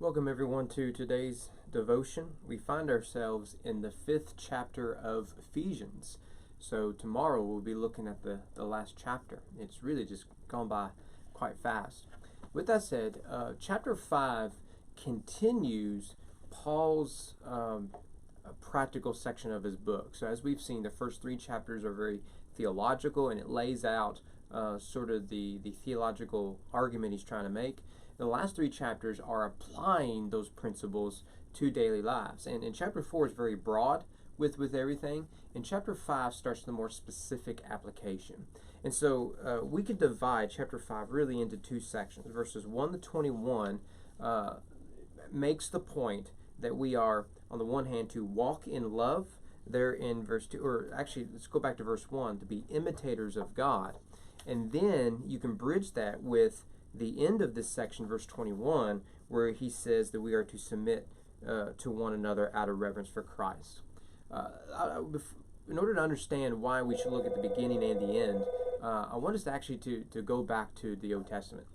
Welcome everyone to today's devotion. We find ourselves in the 5th chapter of Ephesians. So tomorrow we'll be looking at the last chapter. It's really just gone by quite fast. With that said, chapter 5 continues Paul's practical section of his book. So as we've seen, the first 3 chapters are very theological, and it lays out sort of the theological argument he's trying to make. The last 3 chapters are applying those principles to daily lives. And chapter 4 is very broad with everything. And chapter 5 starts the more specific application. And so we could divide chapter 5 really into 2 sections. Verses 1 to 21 makes the point that we are, on the one hand, to walk in love. There in verse 2, or actually, let's go back to verse 1, to be imitators of God. And then you can bridge that with the end of this section, verse 21, where he says that we are to submit to one another out of reverence for Christ. In order to understand why we should look at the beginning and the end, I want us to actually to go back to the Old Testament.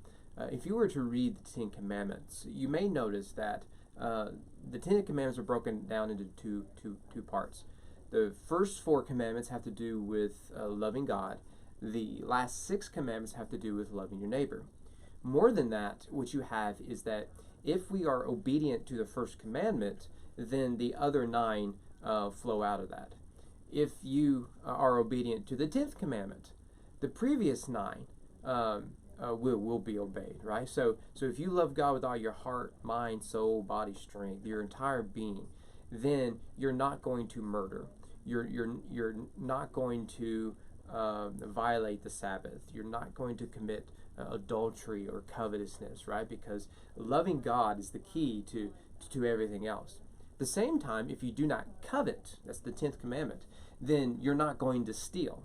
If you were to read the 10 Commandments, you may notice that the 10 Commandments are broken down into two parts. The first 4 commandments have to do with loving God. The last 6 commandments have to do with loving your neighbor. More than that, what you have is that if we are obedient to the first commandment, then the other 9 flow out of that. If you are obedient to the 10th commandment, the previous 9 will be obeyed, right? So if you love God with all your heart, mind, soul, body, strength, your entire being, then you're not going to murder. You're not going to violate the Sabbath. You're not going to commit adultery or covetousness, right? Because loving God is the key to everything else. At the same time, if you do not covet, that's the 10th commandment, then you're not going to steal.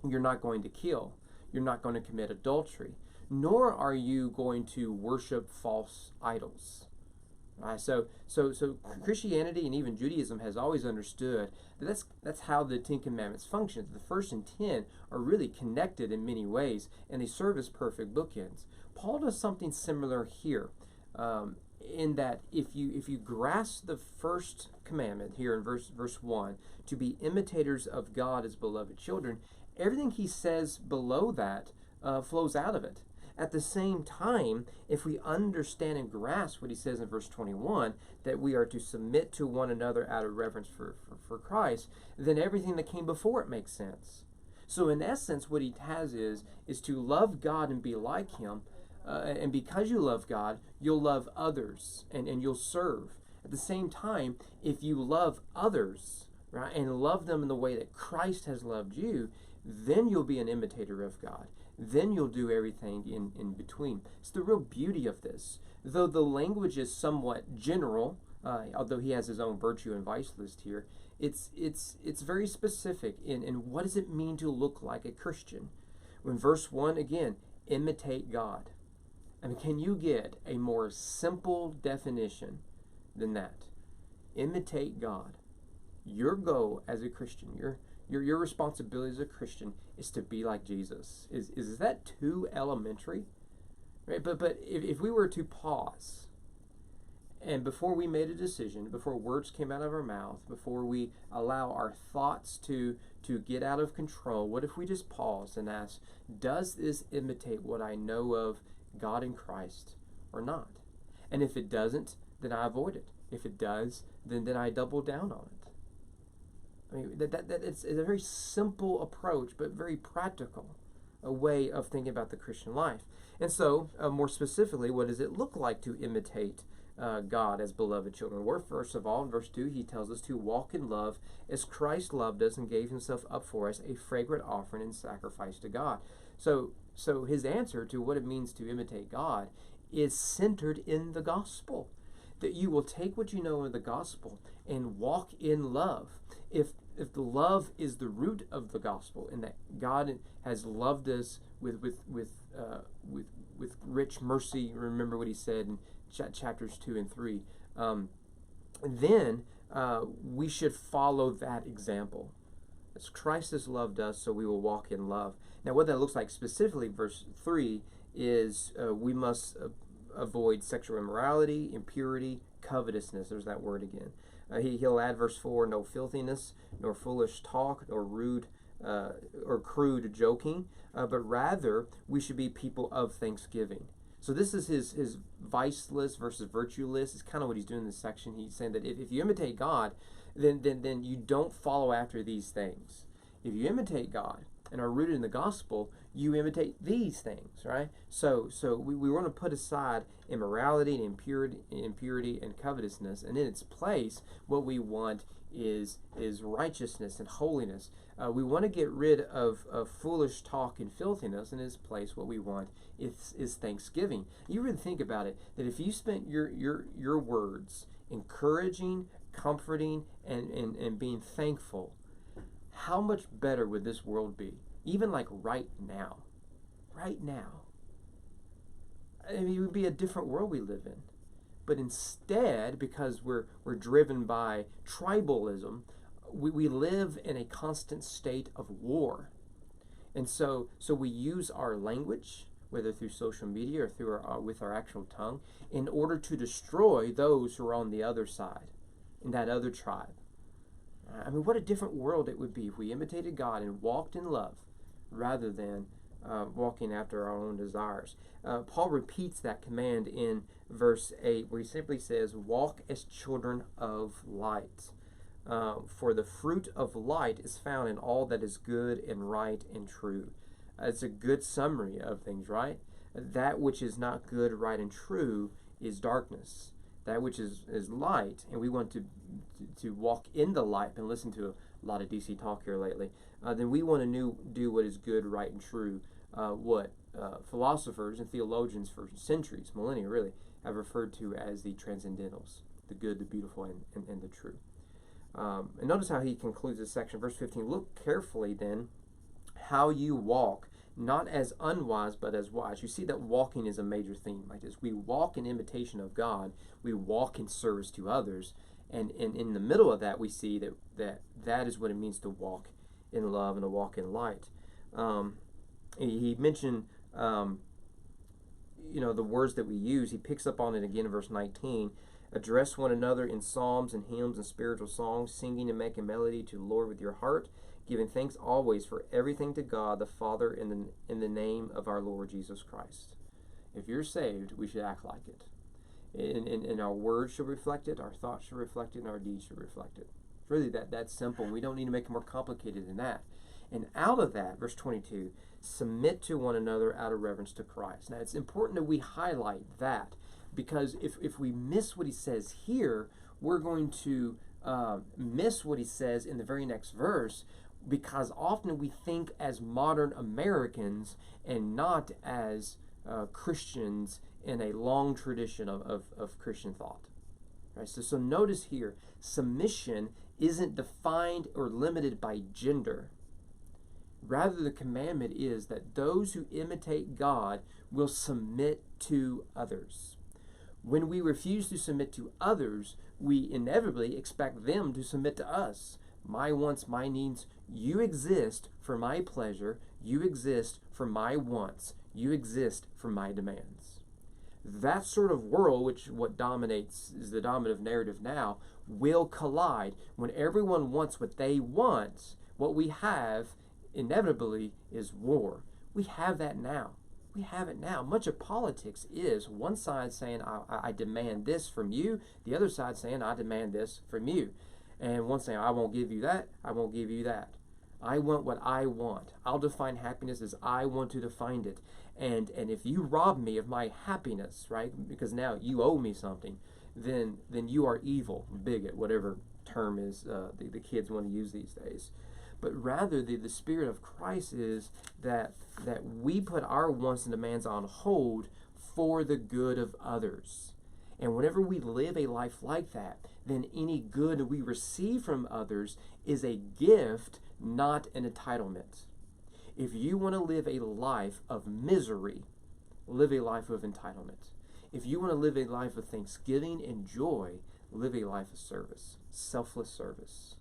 You're not going to kill. You're not going to commit adultery. Nor are you going to worship false idols. Right? So Christianity and even Judaism has always understood that that's how the 10 Commandments function. The first and 10 are really connected in many ways, and they serve as perfect bookends. Paul does something similar here, in that if you grasp the first commandment here in verse 1, to be imitators of God as beloved children, everything he says below that flows out of it. At the same time, if we understand and grasp what he says in verse 21, that we are to submit to one another out of reverence for Christ, then everything that came before it makes sense. So in essence, what he has is to love God and be like him, and because you love God, you'll love others and you'll serve. At the same time, if you love others, right, and love them in the way that Christ has loved you, then you'll be an imitator of God. Then you'll do everything in between. It's the real beauty of this. Though the language is somewhat general, although he has his own virtue and vice list here, it's very specific in what does it mean to look like a Christian. When verse 1, again, imitate God. I mean, can you get a more simple definition than that? Imitate God. Your goal as a Christian, your responsibility as a Christian is to be like Jesus. Is that too elementary? Right? But if we were to pause, and before we made a decision, before words came out of our mouth, before we allow our thoughts to get out of control, what if we just paused and asked, does this imitate what I know of God in Christ or not? And if it doesn't, then I avoid it. If it does, then I double down on it. I mean, it's a very simple approach, but very practical, a way of thinking about the Christian life. And so, more specifically, what does it look like to imitate God as beloved children? Well, first of all, in verse 2, he tells us to walk in love as Christ loved us and gave himself up for us, a fragrant offering and sacrifice to God. So his answer to what it means to imitate God is centered in the gospel. That you will take what you know of the gospel and walk in love. If the love is the root of the gospel, and that God has loved us with rich mercy, remember what he said in chapters 2 and 3, then we should follow that example. As Christ has loved us, so we will walk in love. Now, what that looks like specifically, verse 3, is we must avoid sexual immorality, impurity, covetousness. There's that word again. He'll add verse 4, no filthiness, nor foolish talk, nor rude or crude joking, but rather we should be people of thanksgiving. So this is his viceless versus virtueless. It's kind of what he's doing in this section. He's saying that if you imitate God, then you don't follow after these things. If you imitate God and are rooted in the gospel, you imitate these things, right? So we want to put aside immorality and impurity and covetousness, and in its place, what we want is righteousness and holiness. We want to get rid of foolish talk and filthiness, and in its place, what we want is thanksgiving. You really think about it, that if you spent your words encouraging, comforting, and being thankful, how much better would this world be? Even like right now. Right now. I mean, it would be a different world we live in. But instead, because we're driven by tribalism, we live in a constant state of war. And so we use our language, whether through social media or through with our actual tongue, in order to destroy those who are on the other side, in that other tribe. I mean, what a different world it would be if we imitated God and walked in love rather than walking after our own desires. Paul repeats that command in verse 8, where he simply says, walk as children of light. For the fruit of light is found in all that is good and right and true. It's a good summary of things, right? That which is not good, right, and true is darkness. That which is light, and we want to walk in the light. I've been listening to a lot of DC talk here lately. Then we want to do what is good, right, and true. What philosophers and theologians for centuries, millennia really, have referred to as the transcendentals, the good, the beautiful, and the true. And notice how he concludes this section, verse 15. Look carefully then how you walk, not as unwise, but as wise. You see that walking is a major theme like this. We walk in imitation of God. We walk in service to others. And in the middle of that, we see that is what it means to walk in love and to walk in light. He mentioned, the words that we use. He picks up on it again in verse 19. Address one another in psalms and hymns and spiritual songs, singing and making melody to the Lord with your heart, giving thanks always for everything to God the Father in the name of our Lord Jesus Christ. If you're saved, we should act like it. And our words should reflect it, our thoughts should reflect it, and our deeds should reflect it. It's really that simple. We don't need to make it more complicated than that. And out of that, verse 22, submit to one another out of reverence to Christ. Now, it's important that we highlight that, because if we miss what he says here, we're going to miss what he says in the very next verse, because often we think as modern Americans and not as Christians in a long tradition of Christian thought. Right? So notice here, submission isn't defined or limited by gender. Rather, the commandment is that those who imitate God will submit to others. When we refuse to submit to others, we inevitably expect them to submit to us. My wants, my needs. You exist for my pleasure. You exist for my wants. You exist for my demands. That sort of world, which what dominates is the dominant narrative now, will collide when everyone wants what they want. What we have inevitably is war. We have that now. We have it now. Much of politics is one side saying, I demand this from you, the other side saying, I demand this from you. And one saying, I won't give you that, I won't give you that. I want what I want. I'll define happiness as I want to define it. And if you rob me of my happiness, right, because now you owe me something, then you are evil, bigot, whatever term is the kids want to use these days. But rather, the spirit of Christ is that we put our wants and demands on hold for the good of others. And whenever we live a life like that, then any good we receive from others is a gift, not an entitlement. If you want to live a life of misery, live a life of entitlement. If you want to live a life of thanksgiving and joy, live a life of service, selfless service.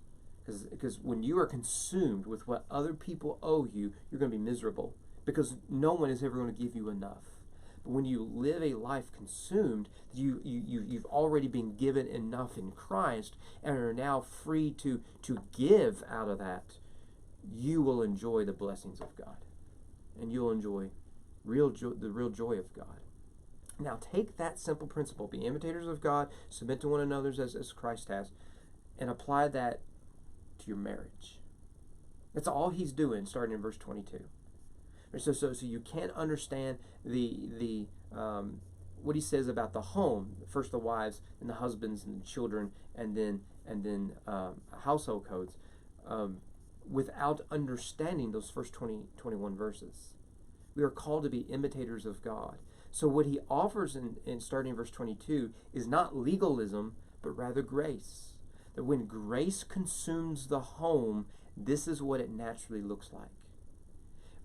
Because when you are consumed with what other people owe you, you're going to be miserable, because no one is ever going to give you enough. But when you live a life consumed, you've already been given enough in Christ and are now free to give out of that. You will enjoy the blessings of God, and you'll enjoy the real joy of God. Now take that simple principle, be imitators of God, submit to one another as Christ has, and apply that to your marriage. That's all he's doing, starting in verse 22. So you can't understand the what he says about the home, first the wives and the husbands and the children, and then household codes, without understanding those first 21 verses. We are called to be imitators of God. So what he offers in starting in verse 22 is not legalism, but rather grace. That when grace consumes the home, this is what it naturally looks like.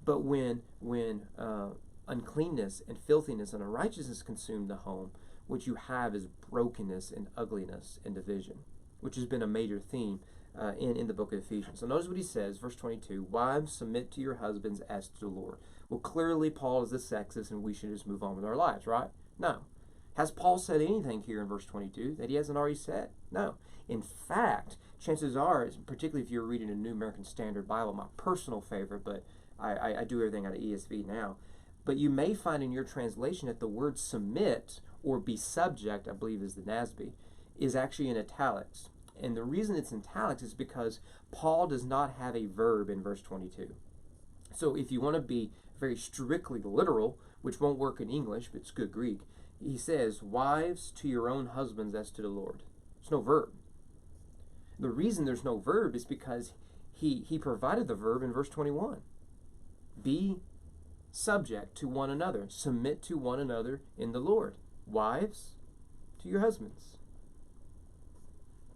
But when uncleanness and filthiness and unrighteousness consume the home, what you have is brokenness and ugliness and division, which has been a major theme in the book of Ephesians. So notice what he says, verse 22, wives, submit to your husbands as to the Lord. Well, clearly Paul is a sexist and we should just move on with our lives, right? No. Has Paul said anything here in verse 22 that he hasn't already said? No. In fact, chances are, particularly if you're reading a New American Standard Bible, my personal favorite, but I do everything out of ESV now, but you may find in your translation that the word submit or be subject, I believe is the NASB, is actually in italics. And the reason it's in italics is because Paul does not have a verb in verse 22. So if you want to be very strictly literal, which won't work in English, but it's good Greek, he says, wives, to your own husbands as to the Lord. There's no verb. The reason there's no verb is because he provided the verb in verse 21. Be subject to one another. Submit to one another in the Lord. Wives, to your husbands.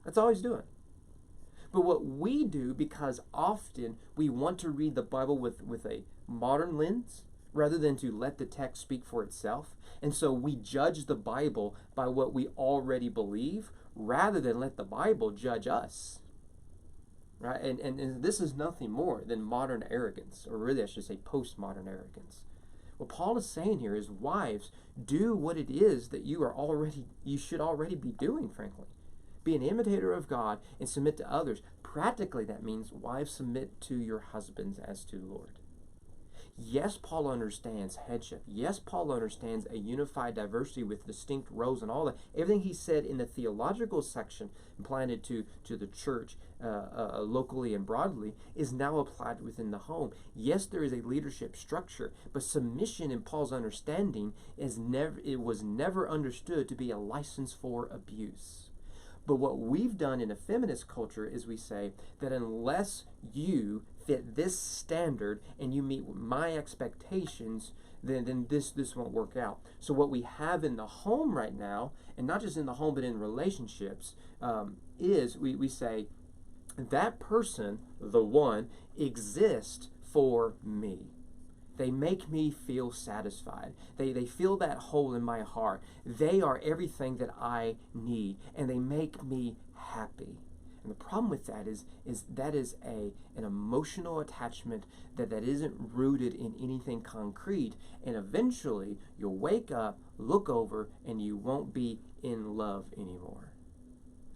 That's all he's doing. But what we do, because often we want to read the Bible with a modern lens, rather than to let the text speak for itself. And so we judge the Bible by what we already believe, rather than let the Bible judge us. Right? And this is nothing more than modern arrogance, or really I should say postmodern arrogance. What Paul is saying here is, wives, do what it is that you should already be doing, frankly. Be an imitator of God and submit to others. Practically, that means, wives, submit to your husbands as to the Lord. Yes, Paul understands headship. Yes, Paul understands a unified diversity with distinct roles and all that. Everything he said in the theological section, applying it to the church locally and broadly, is now applied within the home. Yes, there is a leadership structure, but submission in Paul's understanding was never understood to be a license for abuse. But what we've done in a feminist culture is we say that unless you fit this standard and you meet my expectations, then this won't work out. So what we have in the home right now, and not just in the home but in relationships, is we say that person, the one, exists for me. They make me feel satisfied. They fill that hole in my heart. They are everything that I need, and they make me happy. And the problem with that is that is an emotional attachment that isn't rooted in anything concrete, and eventually you'll wake up, look over, and you won't be in love anymore.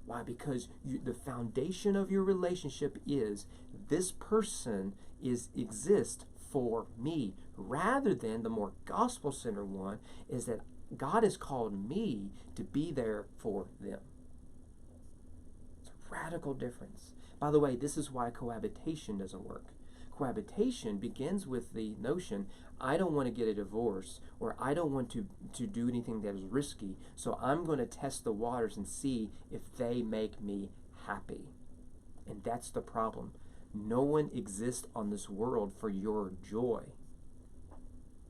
Why? Because the foundation of your relationship is this person exists for me, rather than the more gospel-centered one is that God has called me to be there for them. It's a radical difference. By the way, this is why cohabitation doesn't work. Cohabitation begins with the notion, I don't want to get a divorce, or I don't want to do anything that is risky, so I'm going to test the waters and see if they make me happy. And that's the problem. No one exists on this world for your joy.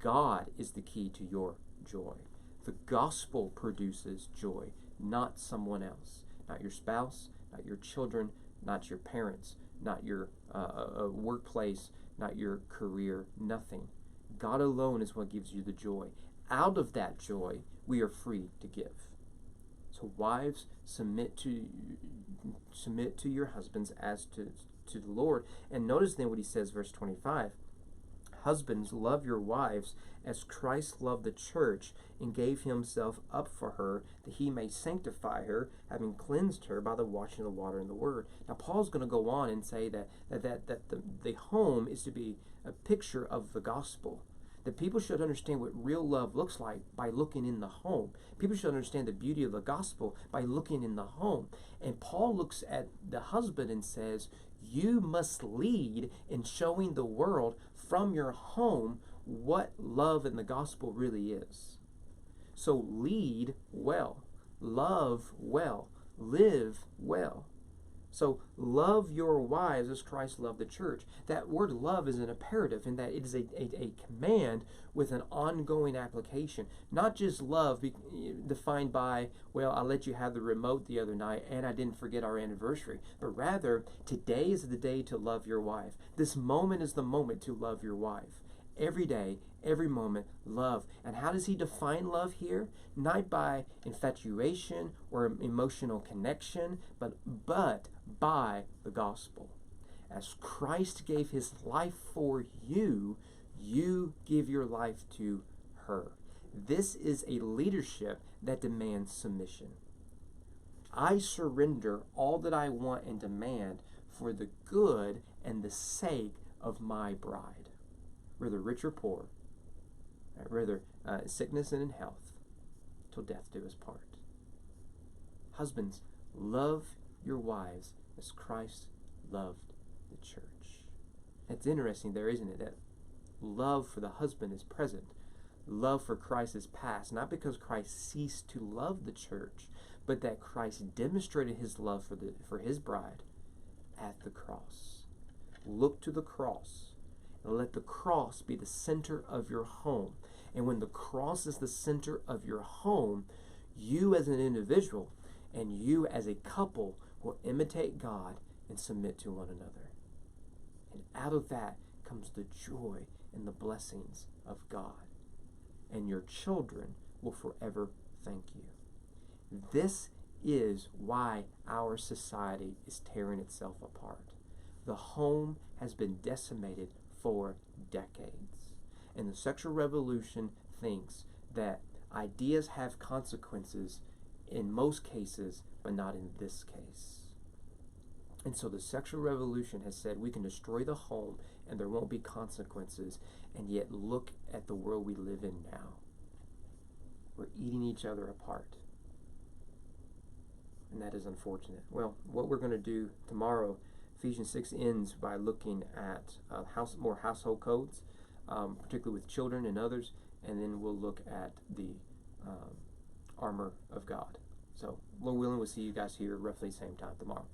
God is the key to your joy. The gospel produces joy, not someone else. Not your spouse, not your children, not your parents, not your workplace, not your career, nothing. God alone is what gives you the joy. Out of that joy, we are free to give. So wives, submit to your husbands as to the Lord. And notice then what he says, verse 25. Husbands, love your wives as Christ loved the church and gave himself up for her, that he may sanctify her, having cleansed her by the washing of the water and the word. Now, Paul's going to go on and say that the home is to be a picture of the gospel. That people should understand what real love looks like by looking in the home. People should understand the beauty of the gospel by looking in the home. And Paul looks at the husband and says, you must lead in showing the world from your home what love in the gospel really is. So lead well, love well, live well. So love your wives as Christ loved the church. That word love is an imperative in that it is a command with an ongoing application. Not just love defined by, well, I let you have the remote the other night and I didn't forget our anniversary. But rather, today is the day to love your wife. This moment is the moment to love your wife. Every day, every moment, love. And how does he define love here? Not by infatuation or emotional connection, but by the gospel. As Christ gave his life for you, you give your life to her. This is a leadership that demands submission. I surrender all that I want and demand for the good and the sake of my bride, whether rich or poor, whether sickness and in health, till death do us part. Husbands, love your wives as Christ loved the church. It's interesting there, isn't it, that love for the husband is present. Love for Christ is past, not because Christ ceased to love the church, but that Christ demonstrated his love for his bride at the cross. Look to the cross. Let the cross be the center of your home. And when the cross is the center of your home, you as an individual and you as a couple will imitate God and submit to one another. And out of that comes the joy and the blessings of God. And your children will forever thank you. This is why our society is tearing itself apart. The home has been decimated for decades. And the sexual revolution thinks that ideas have consequences in most cases, but not in this case. And so the sexual revolution has said we can destroy the home and there won't be consequences, and yet look at the world we live in now. We're eating each other apart. And that is unfortunate. Well, what we're going to do tomorrow, Ephesians 6 ends by looking at more household codes, particularly with children and others, and then we'll look at the armor of God. So, Lord willing, we'll see you guys here roughly the same time tomorrow.